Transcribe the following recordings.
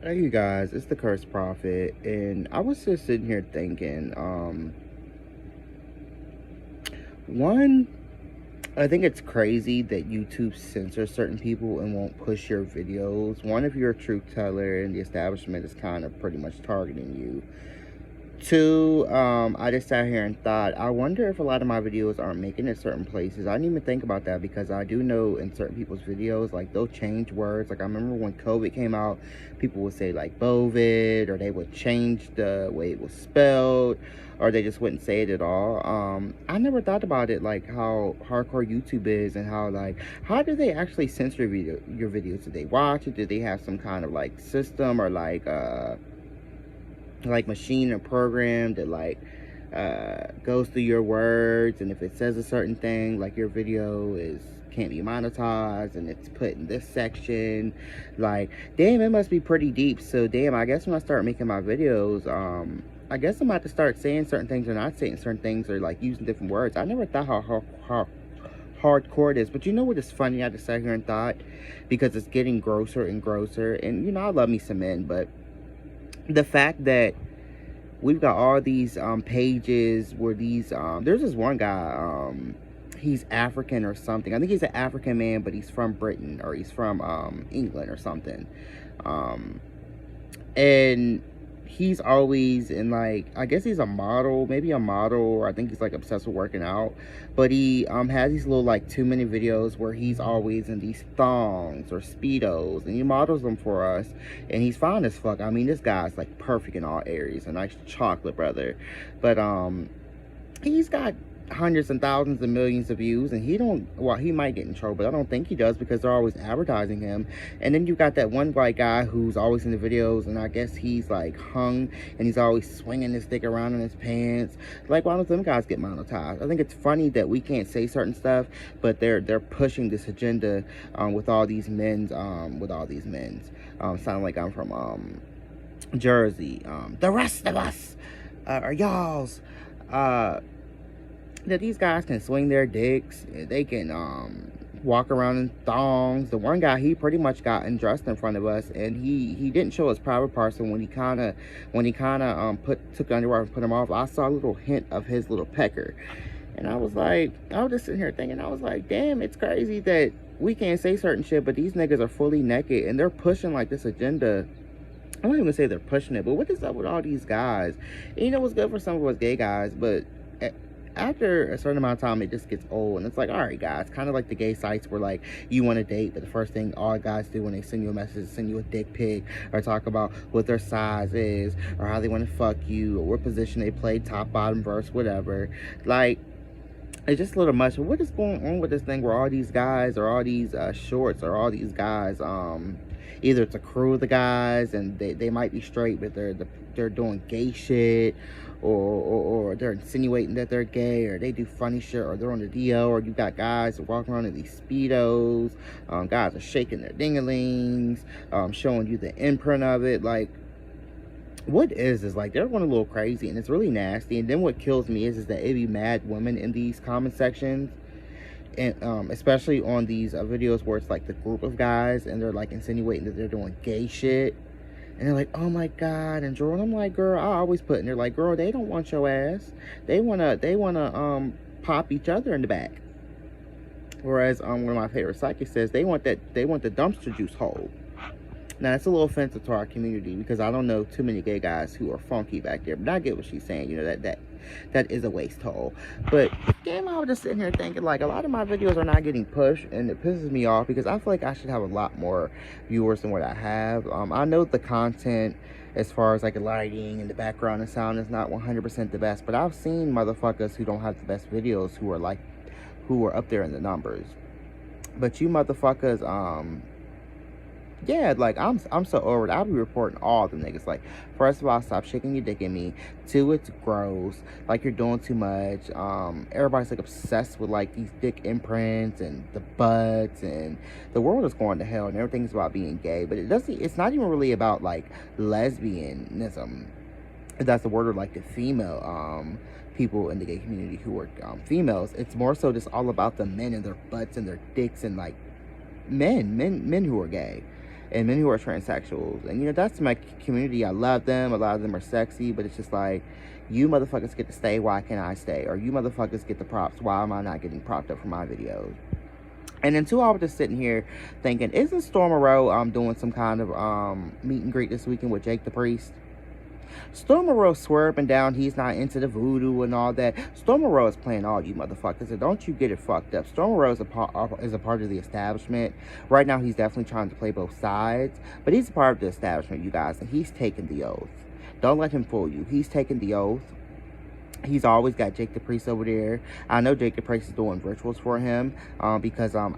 Hey you guys, it's the Cursed Prophet, and I was just sitting here thinking, one, I think it's crazy that YouTube censors certain people and won't push your videos. One, if you're a truth teller and the establishment is kind of pretty much targeting you. Two, I just sat here and thought, I wonder if a lot of my videos aren't making it certain places. I didn't even think about that because I do know in certain people's videos, like, they'll change words. Like, I remember when COVID came out, people would say, like, bovid, or they would change the way it was spelled, or they just wouldn't say it at all. I never thought about it, like, how hardcore YouTube is and how, like, how do they actually censor your videos? Do they watch it? Do they have some kind of, like, system or, like machine or program that goes through your words, and if it says a certain thing, like your video is can't be monetized and it's put in this section, like, damn, it must be pretty deep. So damn, I guess when I start making my videos, I guess I'm about to start saying certain things or not saying certain things, or like using different words. I never thought how hardcore it is. But you know what is funny? I just sat here and thought, because it's getting grosser and grosser, and you know I love me some men, but the fact that we've got all these pages where these there's this one guy, he's African or something. I think he's an African man, but he's from Britain, or he's from England or something. And he's always in, like, I guess he's a model, maybe a model, or I think he's like obsessed with working out. But he has these little like 2-minute videos where he's always in these thongs or speedos, and he models them for us, and he's fine as fuck. I mean, this guy's like perfect in all areas, a nice chocolate brother. But he's got hundreds and thousands and millions of views, and he don't, well, he might get in trouble, but I don't think he does, because they're always advertising him. And then you got that one white guy who's always in the videos, and I guess he's like hung, and he's always swinging his dick around in his pants. Like, why don't them guys get monetized? I think it's funny that we can't say certain stuff, but they're pushing this agenda with all these men's sounding like I'm from Jersey. The rest of us are y'all's. That these guys can swing their dicks, they can walk around in thongs. The one guy, he pretty much got undressed in front of us, and he didn't show his private parts. And when he kind of took the underwear and put them off, I saw a little hint of his little pecker. And I was just sitting here thinking, I was like, damn, it's crazy that we can't say certain shit, but these niggas are fully naked and they're pushing like this agenda. I don't even say they're pushing it, but what is up with all these guys? And you know what's good for some of us gay guys, but after a certain amount of time, it just gets old. And it's like, all right, guys, kind of like the gay sites where, like, you want to date, but the first thing all guys do when they send you a message is send you a dick pic, or talk about what their size is, or how they want to fuck you, or what position they play, top, bottom, verse, whatever. Like, it's just a little much. What is going on with this thing where all these guys, or all these shorts, or all these guys, either it's a crew of the guys and they might be straight, but they're doing gay shit, or they're insinuating that they're gay, or they do funny shit, or they're on the DL, or you got guys that walk around in these speedos, guys are shaking their dinglings, showing you the imprint of it. Like, what is like, they're going a little crazy, and it's really nasty. And then what kills me is that it be mad women in these comment sections, and especially on these videos where it's like the group of guys and they're like insinuating that they're doing gay shit, and they're like, oh my god, and girl, and I'm like, girl, I always put in there, like, girl, they don't want your ass, they wanna pop each other in the back. Whereas one of my favorite psychics says they want the dumpster juice hole. Now, that's a little offensive to our community, because I don't know too many gay guys who are funky back there. But I get what she's saying. You know, that is a waste hole. But damn, I was just sitting here thinking, like, a lot of my videos are not getting pushed, and it pisses me off, because I feel like I should have a lot more viewers than what I have. I know the content, as far as like lighting and the background and sound, is not 100% the best. But I've seen motherfuckers who don't have the best videos who are up there in the numbers. But you motherfuckers, yeah, like, I'm so over it. I'll be reporting all the niggas. Like, first of all, stop shaking your dick at me. 2, it's gross. Like, you're doing too much. Everybody's like obsessed with like these dick imprints and the butts, and the world is going to hell, and everything's about being gay. But it's not even really about like lesbianism, if that's the word, or like the female people in the gay community who are females. It's more so just all about the men and their butts and their dicks, and like men who are gay. and men who are transsexuals. And, you know, that's my community. I love them. A lot of them are sexy, but it's just like, you motherfuckers get to stay, why can't I stay? Or you motherfuckers get the props, why am I not getting propped up for my videos? And then, too, I was just sitting here thinking, isn't Storm Moreau doing some kind of meet and greet this weekend with Jake the Priest? Storm Moreau swerving down, he's not into the voodoo and all that. Storm Moreau is playing all you motherfuckers, and don't you get it fucked up. Storm Moreau is a part of the establishment. Right now, he's definitely trying to play both sides, but he's a part of the establishment, you guys, and he's taking the oath. Don't let him fool you. He's taking the oath. He's always got Jake the Priest over there. I know Jake the Priest is doing rituals for him because I'm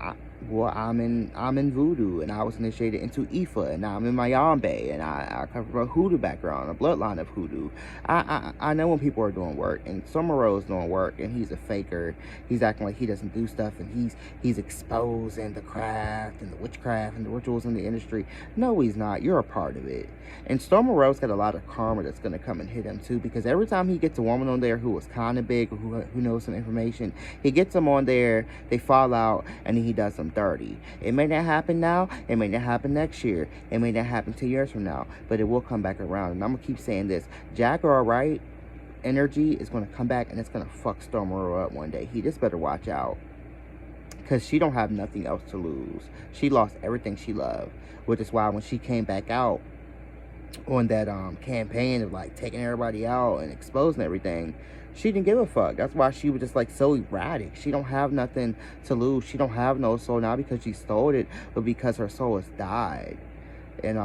in voodoo, and I was initiated into Ifa, and now I'm in Mayambe, and I come from a hoodoo background, a bloodline of hoodoo. I know when people are doing work, and Summerall is doing work, and he's a faker. He's acting like he doesn't do stuff, and he's exposing the craft and the witchcraft and the rituals in the industry. No, he's not. You're a part of it. And Storm Moreau's got a lot of karma that's going to come and hit him too, because every time he gets a woman on there who was kind of big or who knows some information, he gets them on there, they fall out, and then he does them dirty. It may not happen now, it may not happen next year, it may not happen 2 years from now, but it will come back around. And I'm going to keep saying this, Jack or Right energy is going to come back, and it's going to fuck Storm Moreau up one day. He just better watch out, because she don't have nothing else to lose. She lost everything she loved, which is why when she came back out on that campaign of like taking everybody out and exposing everything, she didn't give a fuck. That's why she was just like so erratic. She don't have nothing to lose. She don't have no soul, not because she stole it, but because her soul has died. And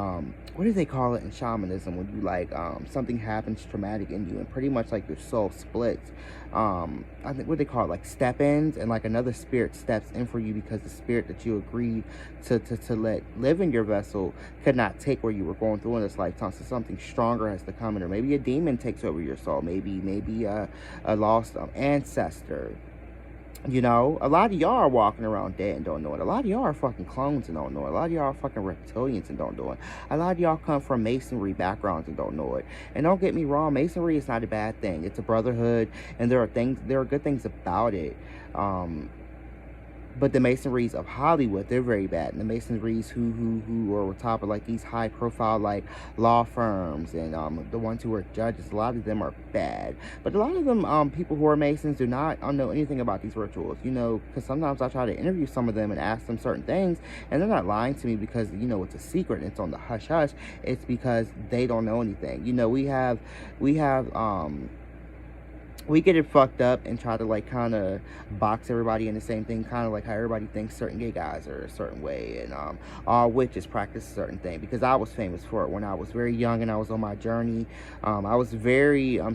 what do they call it in shamanism when you like something happens traumatic in you and pretty much like your soul splits? I think what they call it, like step-ins, and like another spirit steps in for you because the spirit that you agreed to let live in your vessel could not take where you were going through in this lifetime. So something stronger has to come in, or maybe a demon takes over your soul, maybe a lost ancestor. You know, a lot of y'all are walking around dead and don't know it. A lot of y'all are fucking clones and don't know it. A lot of y'all are fucking reptilians and don't know it. A lot of y'all come from masonry backgrounds and don't know it. And don't get me wrong, masonry is not a bad thing. It's a brotherhood, and there are good things about it. But the masonries of Hollywood, they're very bad. And the masonries who are on top of like these high profile like law firms and the ones who are judges, a lot of them are bad. But a lot of them people who are masons do not know anything about these rituals, you know, because sometimes I try to interview some of them and ask them certain things, and they're not lying to me because, you know, it's a secret, it's on the hush hush. It's because they don't know anything. You know, we get it fucked up and try to like kind of box everybody in the same thing, kind of like how everybody thinks certain gay guys are a certain way, and all witches practice a certain thing, because I was famous for it when I was very young and I was on my journey. I was very I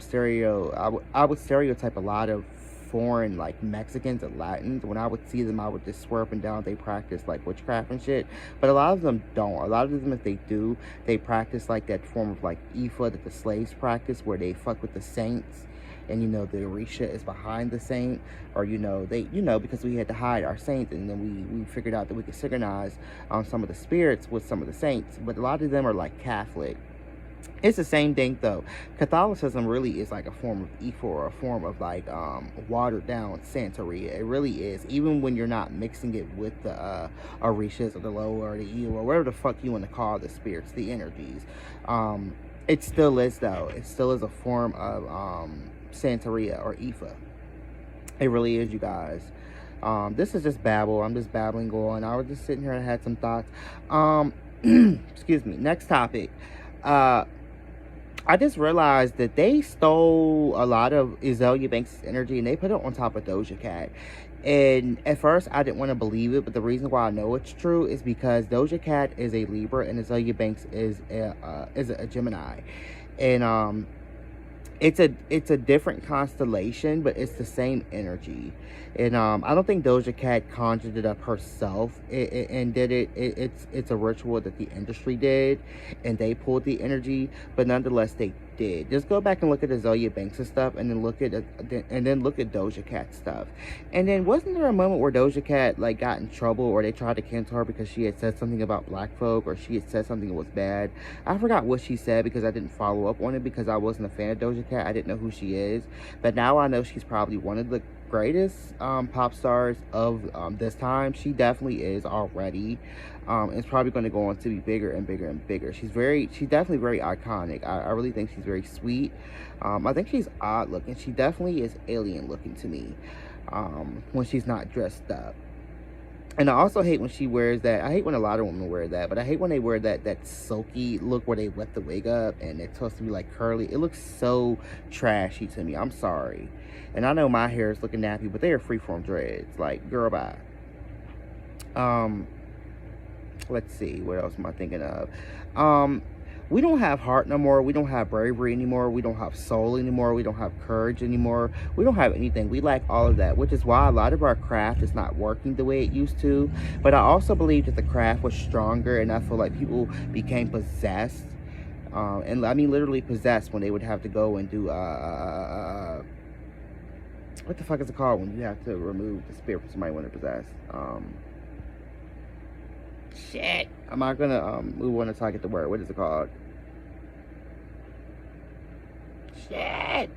would stereotype a lot of foreign like Mexicans and Latins. When I would see them, I would just swear up and down they practice like witchcraft and shit, but a lot of them don't. A lot of them, if they do, they practice like that form of like Ifa that the slaves practice, where they fuck with the saints. And, you know, the Orisha is behind the saint, or, you know, because we had to hide our saints, and then we figured out that we could synchronize some of the spirits with some of the saints. But a lot of them are like Catholic. It's the same thing though. Catholicism really is like a form of Ifa, or a form of like watered down Santeria. It really is, even when you're not mixing it with the Orishas or the Loa or the Eo or whatever the fuck you want to call the spirits, the energies. It still is though. It still is a form of Santeria or Ifa. It really is, you guys. This is just babble. I'm just babbling on. I was just sitting here and had some thoughts. Excuse me. Next topic. I just realized that they stole a lot of Azalea Banks' energy and they put it on top of Doja Cat. And at first, I didn't want to believe it, but the reason why I know it's true is because Doja Cat is a Libra and Azalea Banks is a Gemini. And it's a different constellation, but it's the same energy. And I don't think Doja Cat conjured it up herself and did it. It's a ritual that the industry did, and they pulled the energy, but nonetheless they did. Just go back and look at Azalea Banks and stuff, and then look at Doja Cat stuff. And then wasn't there a moment where Doja Cat like got in trouble, or they tried to cancel her because she had said something about black folk, or she had said something that was bad? I forgot what she said because I didn't follow up on it because I wasn't a fan of Doja Cat. I didn't know who she is, but now I know she's probably one of the greatest pop stars of this time. She definitely is already. It's probably going to go on to be bigger and bigger and bigger. She's definitely very iconic. I really think she's very sweet. I think she's odd looking. She definitely is alien looking to me when she's not dressed up. And I also hate when she wears that. I hate when a lot of women wear that, but I hate when they wear that silky look where they wet the wig up and it's supposed to be like curly. It looks so trashy to me. I'm sorry. And I know my hair is looking nappy, but they are freeform dreads. Like, girl, bye. Let's see. What else am I thinking of? We don't have heart no more. We don't have bravery anymore. We don't have soul anymore. We don't have courage anymore. We don't have anything. We lack all of that, which is why a lot of our craft is not working the way it used to. But I also believe that the craft was stronger, and I feel like people became possessed. And I mean literally possessed when they would have to go and do, what the fuck is it called when you have to remove the spirit from somebody when they're possessed? Shit. I'm not gonna move on until I get the word. What is it called? Shit.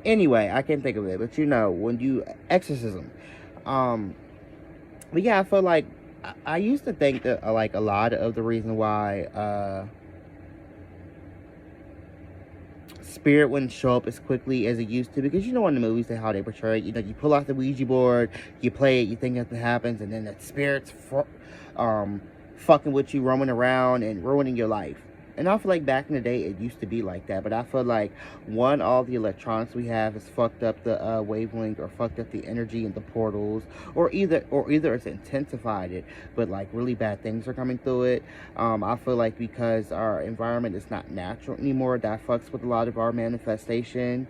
Anyway, I can't think of it, but you know, when you exorcism. But yeah, I feel like I used to think that like a lot of the reason why spirit wouldn't show up as quickly as it used to, because you know in the movies how they portray it, you know, you pull out the Ouija board, you play it, you think nothing happens, and then that spirit's fucking with you, roaming around and ruining your life. And I feel like back in the day it used to be like that, but I feel like one, all the electronics we have has fucked up the wavelength, or fucked up the energy in the portals, or either it's intensified it, but like really bad things are coming through it. I feel like because our environment is not natural anymore, that fucks with a lot of our manifestation.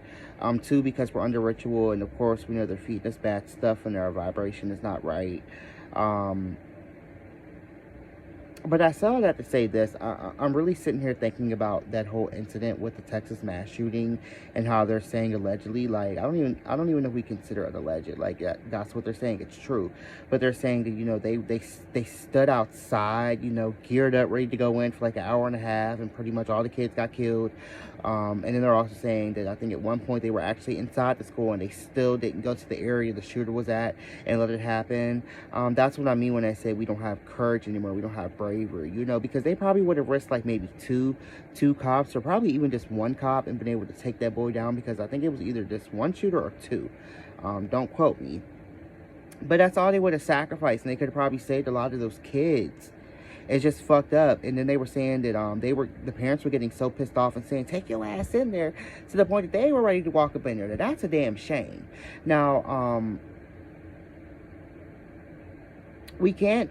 Two, because we're under ritual, and of course we know they're feeding us bad stuff and our vibration is not right. But I saw that to say this. I'm really sitting here thinking about that whole incident with the Texas mass shooting and how they're saying allegedly. Like, I don't even know if we consider it alleged. Like, that's what they're saying. It's true, but they're saying that, you know, they stood outside, you know, geared up, ready to go in for like an hour and a half, and pretty much all the kids got killed. And then they're also saying that I think at one point they were actually inside the school and they still didn't go to the area the shooter was at and let it happen. That's what I mean when I say we don't have courage anymore. We don't have bravery, you know, because they probably would have risked like maybe two cops, or probably even just one cop, and been able to take that boy down, because I think it was either just one shooter or two. Don't quote me. But that's all they would have sacrificed, and they could have probably saved a lot of those kids. It's just fucked up. And then they were saying that the parents were getting so pissed off and saying, take your ass in there, to the point that they were ready to walk up in there. Now, that's a damn shame. Now, we can't,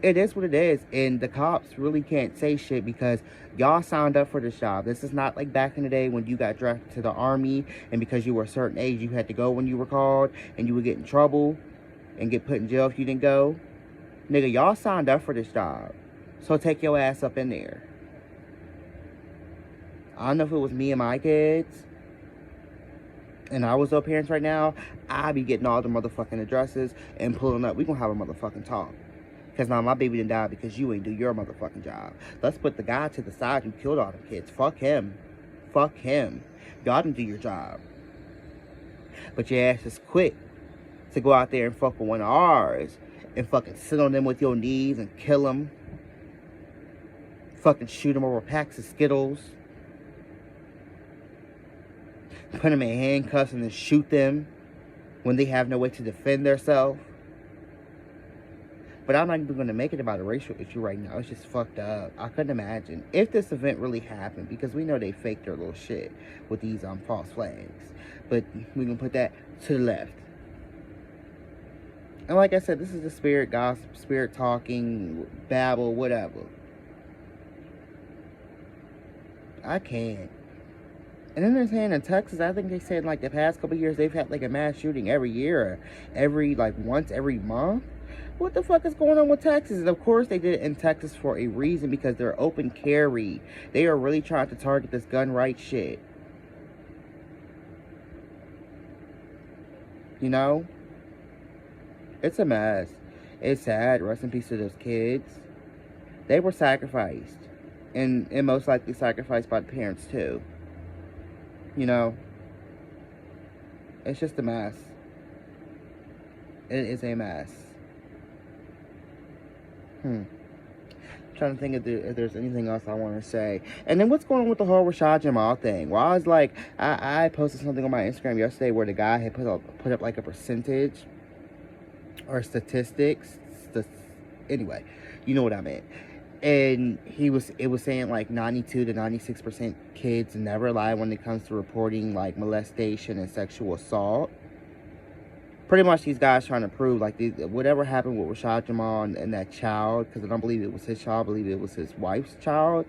it is what it is, and the cops really can't say shit because y'all signed up for this job. This is not like back in the day when you got drafted to the army, and because you were a certain age, you had to go when you were called, and you would get in trouble and get put in jail if you didn't go. Nigga, y'all signed up for this job, so take your ass up in there. I don't know if it was me and my kids, and I was their parents right now, I'd be getting all the motherfucking addresses and pulling up. We gonna have a motherfucking talk. Because now my baby didn't die because you ain't do your motherfucking job. Let's put the guy to the side who killed all them kids. Fuck him. Fuck him. Y'all didn't do your job. But your ass is quick to go out there and fuck with one of ours and fucking sit on them with your knees and kill them. Fucking shoot them over packs of Skittles. Put them in handcuffs and then shoot them when they have no way to defend themselves. But I'm not even going to make it about a racial issue right now. It's just fucked up. I couldn't imagine if this event really happened, because we know they faked their little shit with these false flags. But we're going to put that to the left. And like I said, this is the spirit gossip, spirit talking, babble, whatever. I can't. And then they're saying in Texas, I think they said like the past couple of years, they've had like a mass shooting every year, once every month. What the fuck is going on with Texas? And of course they did it in Texas for a reason, because they're open carry. They are really trying to target this gun right shit. You know? It's a mess. It's sad. Rest in peace to those kids. They were sacrificed. and most likely sacrificed by the parents too. You know, it's just a mess. It is a mess. Trying to think if there's anything else I want to say. And then what's going on with the whole Rashad Jamal thing? Well, I was like, I posted something on my Instagram yesterday where the guy had put up like a percentage or statistics. Anyway, you know what I meant. And it was saying like 92 to 96% kids never lie when it comes to reporting like molestation and sexual assault. Pretty much these guys trying to prove like whatever happened with Rashad Jamal and that child, because I don't believe it was his child, I believe it was his wife's child.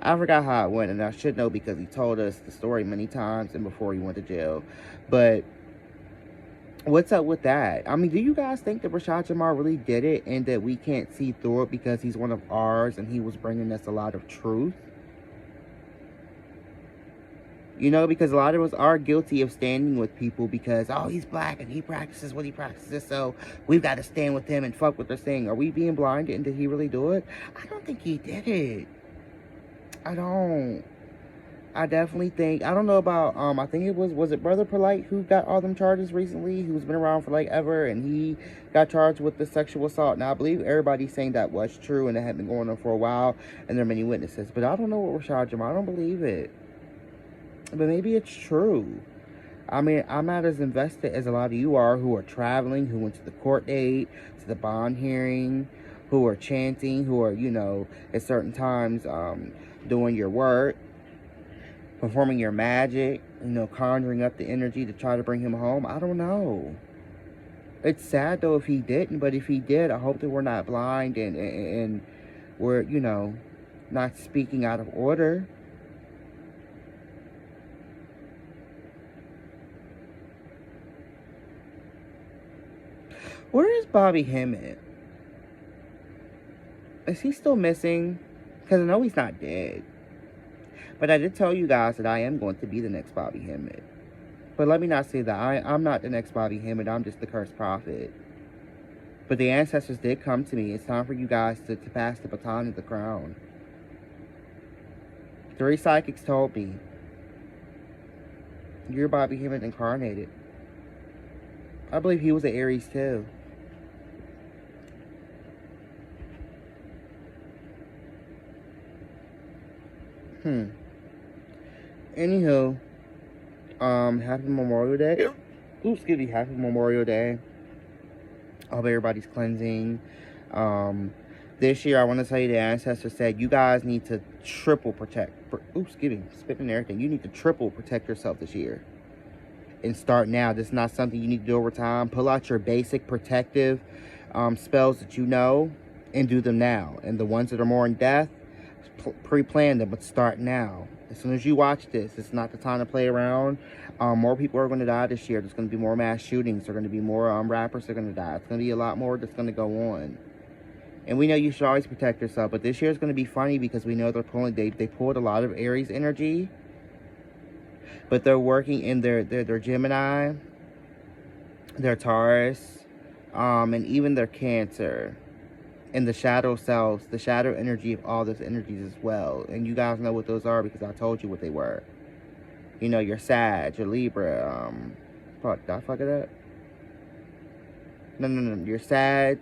I forgot how it went, and I should know because he told us the story many times and before he went to jail. But what's up with that? I mean, do you guys think that Rashad Jamal really did it and that we can't see through it because he's one of ours and he was bringing us a lot of truth? You know, because a lot of us are guilty of standing with people because, oh, he's black and he practices what he practices, so we've got to stand with him and fuck what they're saying. Are we being blinded, and did he really do it? I don't think he did it. I don't. I definitely think, I don't know about, I think it was it Brother Polite who got all them charges recently, who's been around for like ever, and he got charged with the sexual assault. Now, I believe everybody's saying that was true, and it had been going on for a while, and there are many witnesses, but I don't know what Rashad Jamal, I don't believe it. But maybe it's true. I mean, I'm not as invested as a lot of you are who are traveling, who went to the court date, to the bond hearing, who are chanting, who are, you know, at certain times doing your work, performing your magic, you know, conjuring up the energy to try to bring him home. I don't know. It's sad, though, if he didn't. But if he did, I hope that we're not blind and we're, you know, not speaking out of order. Where is Bobby Hemmett? Is he still missing? Because I know he's not dead. But I did tell you guys that I am going to be the next Bobby Hemmett. But let me not say that. I'm not the next Bobby Hemmett. I'm just the cursed prophet. But the ancestors did come to me. It's time for you guys to pass the baton of the crown. 3 psychics told me, you're Bobby Hemmett incarnated. I believe he was an Aries too. Anywho, happy Memorial Day. Oops, excuse me, happy Memorial Day. I hope everybody's cleansing. This year, I want to tell you the ancestors said you guys need to triple protect. Oops, excuse me, spitting and everything. You need to triple protect yourself this year. And start now. This is not something you need to do over time. Pull out your basic protective spells that you know and do them now. And the ones that are more in depth, pre-plan them, but start now. As soon as you watch this, it's not the time to play around. More people are going to die this year. There's going to be more mass shootings. There are going to be more rappers that are going to die. It's going to be a lot more that's going to go on. And we know you should always protect yourself. But this year is going to be funny because we know they pulled a lot of Aries energy. But they're working in their Gemini, their Taurus, and even their Cancer. And the shadow selves, the shadow energy of all those energies as well. And you guys know what those are because I told you what they were. You know, your Sag, your Libra, fuck, did I fuck it up? No, your Sag.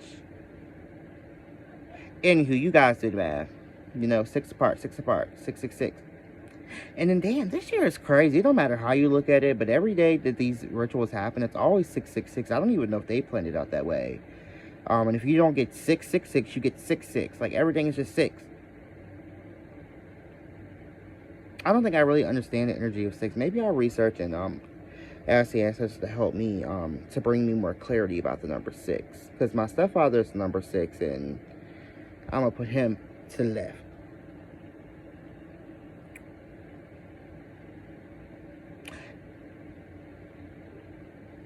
Anywho, you guys do the math. You know, 6 apart, 666. And then, damn, this year is crazy. It don't matter how you look at it, but every day that these rituals happen, it's always 666. I don't even know if they planned it out that way. And if you don't get 666, you get 66. Like, everything is just 6. I don't think I really understand the energy of 6. Maybe I'll research and ask the ancestors to help me to bring me more clarity about the number 6. Because my stepfather's number 6, and I'm going to put him to the left.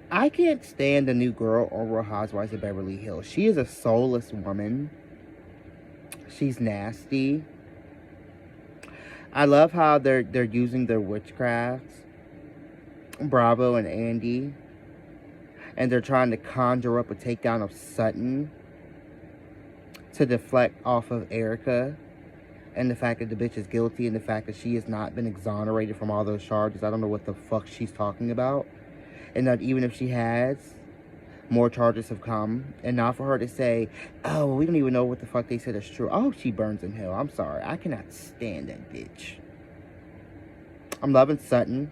I can't stand the new girl on Real Housewives of Beverly Hills. She is a soulless woman. She's nasty. I love how they're using their witchcrafts. Bravo and Andy. And they're trying to conjure up a takedown of Sutton to deflect off of Erica. And the fact that the bitch is guilty, and the fact that she has not been exonerated from all those charges. I don't know what the fuck she's talking about. And that even if she has, more charges have come. And now for her to say, oh, well, we don't even know what the fuck they said is true. I hope she burns in hell. I'm sorry. I cannot stand that bitch. I'm loving Sutton.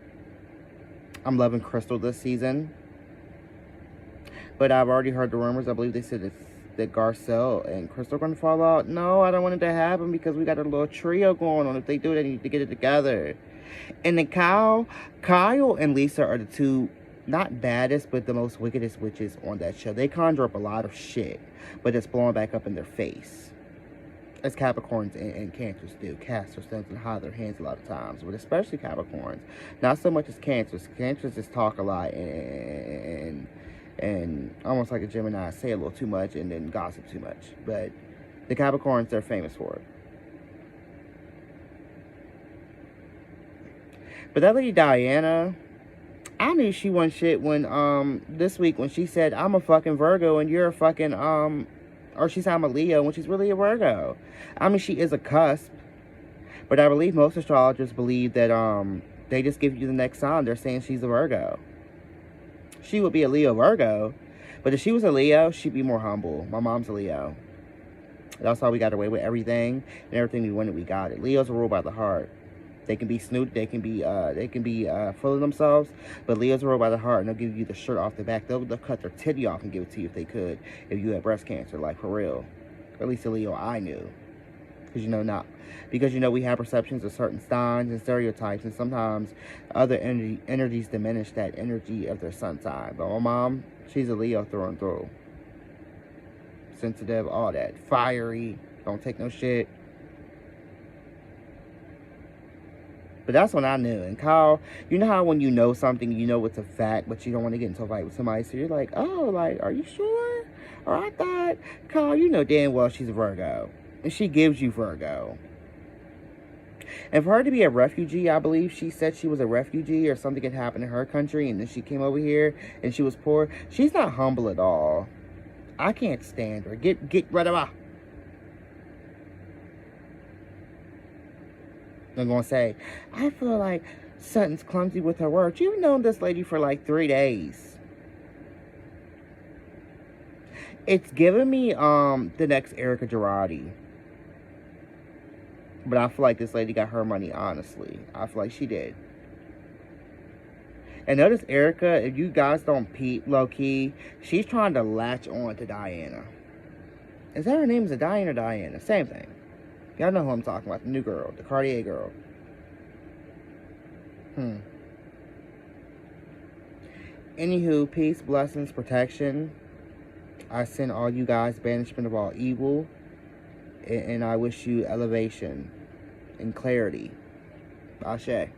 I'm loving Crystal this season. But I've already heard the rumors. I believe they said that Garcelle and Crystal are going to fall out. No, I don't want it to happen because we got a little trio going on. If they do it, they need to get it together. And then Kyle and Lisa are the two, not baddest, but the most wickedest witches on that show. They conjure up a lot of shit, but it's blowing back up in their face. As Capricorns and Cancers do. Cast their stones and hide their hands a lot of times. But especially Capricorns. Not so much as Cancers. Cancers just talk a lot and almost like a Gemini, say a little too much and then gossip too much. But the Capricorns, they're famous for it. But that lady Diana, I knew she wasn't shit when this week when she said I'm a fucking Virgo and you're a fucking or she said I'm a Leo when she's really a Virgo. I mean, she is a cusp, but I believe most astrologers believe that they just give you the next sign. They're saying she's a Virgo. She would be a Leo Virgo, but if she was a Leo, she'd be more humble. My mom's a Leo. That's how we got away with everything, and everything we wanted, we got it. Leos are ruled by the heart. They can be snoot, they can be full of themselves, but Leos are ruled by the heart, and they'll give you the shirt off the back. They'll cut their titty off and give it to you if they could, if you had breast cancer, like for real. Or at least a Leo I knew. Because we have perceptions of certain signs and stereotypes, and sometimes other energies diminish that energy of their sun sign. But my mom, she's a Leo through and through. Sensitive, all that. Fiery, don't take no shit. But that's when I knew. And Kyle, you know how when you know something, you know it's a fact, but you don't want to get into a fight with somebody, so you're like, oh, like, are you sure? Or I thought, Kyle, you know damn well she's a Virgo. And she gives you Virgo. And for her to be a refugee, I believe she said she was a refugee or something had happened in her country and then she came over here and she was poor. She's not humble at all. I can't stand her. Get rid of her. I'm going to say, I feel like Sutton's clumsy with her words. You've known this lady for like 3 days. It's giving me the next Erica Girardi. But I feel like this lady got her money, honestly. I feel like she did. And notice Erica, if you guys don't peep low-key, she's trying to latch on to Diana. Is that her name? Is it Diana or Diana? Same thing. Y'all know who I'm talking about. The new girl. The Cartier girl. Anywho, peace, blessings, protection. I send all you guys banishment of all evil. And I wish you elevation and clarity. Ashe.